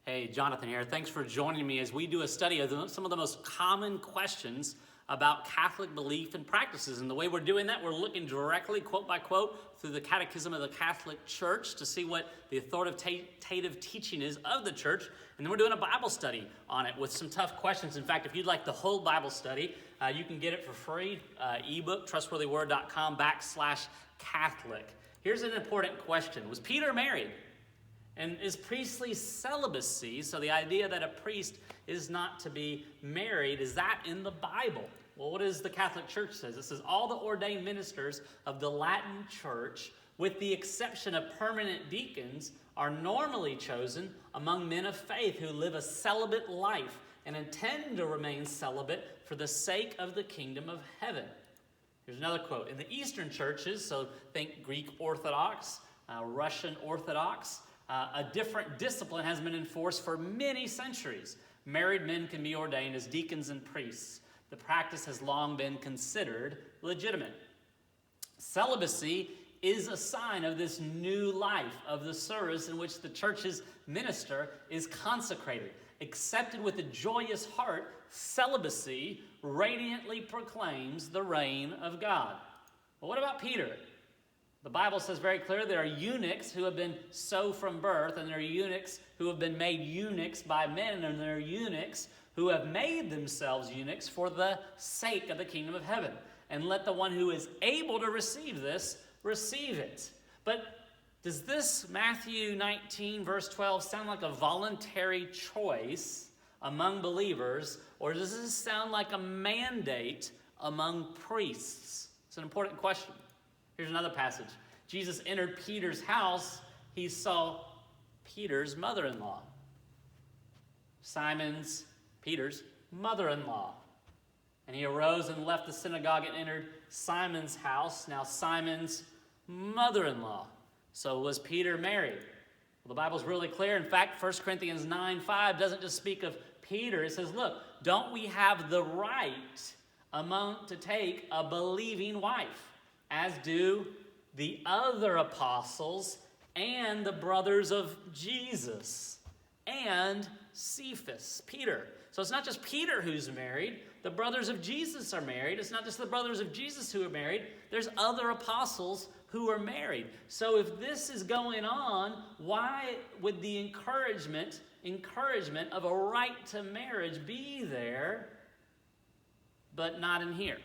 Hey, Jonathan here. Thanks for joining me as we do a study of some of the most common questions about Catholic belief and practices. And the way we're doing that, we're looking directly, quote by quote, through the Catechism of the Catholic Church to see what the authoritative teaching is of the Church. And then we're doing a Bible study on it with some tough questions. In fact, if you'd like the whole Bible study, you can get it for free, ebook, trustworthyword.com/Catholic. Here's an important question. Was Peter married? And is priestly celibacy, so the idea that a priest is not to be married, is that in the Bible? Well, what does the Catholic Church say? It says all the ordained ministers of the Latin Church, with the exception of permanent deacons, are normally chosen among men of faith who live a celibate life and intend to remain celibate for the sake of the kingdom of heaven. Here's another quote. In the Eastern churches, so think Greek Orthodox, Russian Orthodox, a different discipline has been enforced for many centuries. Married men can be ordained as deacons and priests. The practice has long been considered legitimate. Celibacy is a sign of this new life, of the service in which the church's minister is consecrated. Accepted with a joyous heart, celibacy radiantly proclaims the reign of God. Well, what about Peter? The Bible says very clearly there are eunuchs who have been so from birth, and there are eunuchs who have been made eunuchs by men, and there are eunuchs who have made themselves eunuchs for the sake of the kingdom of heaven. And let the one who is able to receive this, receive it. But does this Matthew 19, verse 12, sound like a voluntary choice among believers, or does this sound like a mandate among priests? It's an important question. Here's another passage. Jesus entered Peter's house. He saw Peter's mother-in-law. Peter's mother-in-law. And he arose and left the synagogue and entered Simon's house. Now Simon's mother-in-law. So was Peter married? Well, the Bible's really clear. In fact, 1 Corinthians 9:5 doesn't just speak of Peter. It says, look, don't we have the right to take a believing wife, as do the other apostles and the brothers of Jesus and Cephas, Peter. So it's not just Peter who's married. The brothers of Jesus are married. It's not just the brothers of Jesus who are married. There's other apostles who are married. So if this is going on, why would the encouragement of a right to marriage be there, but not in here?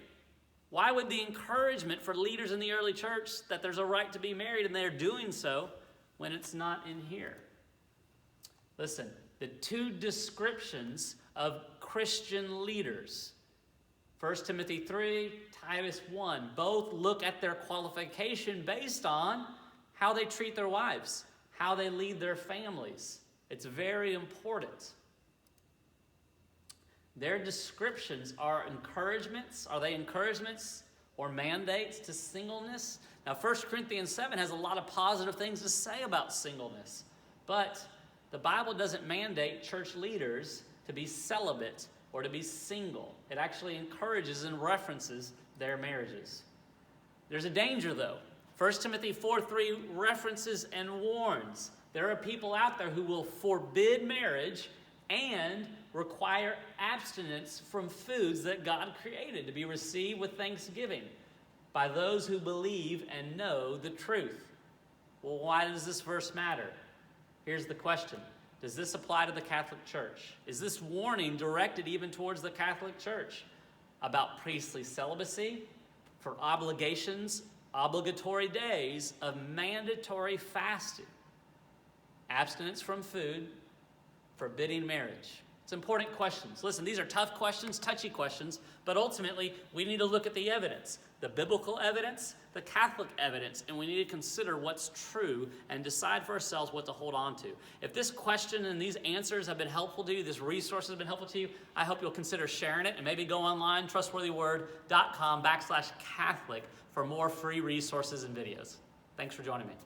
Why would the encouragement for leaders in the early church that there's a right to be married and they're doing so when it's not in here? Listen, the two descriptions of Christian leaders, 1 Timothy 3, Titus 1, both look at their qualification based on how they treat their wives, how they lead their families. It's very important. Their descriptions are encouragements. Are they encouragements or mandates to singleness? Now, 1 Corinthians 7 has a lot of positive things to say about singleness, but the Bible doesn't mandate church leaders to be celibate or to be single. It actually encourages and references their marriages. There's a danger, though. 1 Timothy 4:3 references and warns. There are people out there who will forbid marriage and require abstinence from foods that God created to be received with thanksgiving by those who believe and know the truth. Well, why does this verse matter? Here's the question. Does this apply to the Catholic Church? Is this warning directed even towards the Catholic Church about priestly celibacy, for obligatory days of mandatory fasting, abstinence from food, forbidding marriage? It's important questions. Listen, these are tough questions, touchy questions, but ultimately we need to look at the evidence, the biblical evidence, the Catholic evidence, and we need to consider what's true and decide for ourselves what to hold on to. If this question and these answers have been helpful to you, this resource has been helpful to you, I hope you'll consider sharing it and maybe go online, trustworthyword.com/Catholic for more free resources and videos. Thanks for joining me.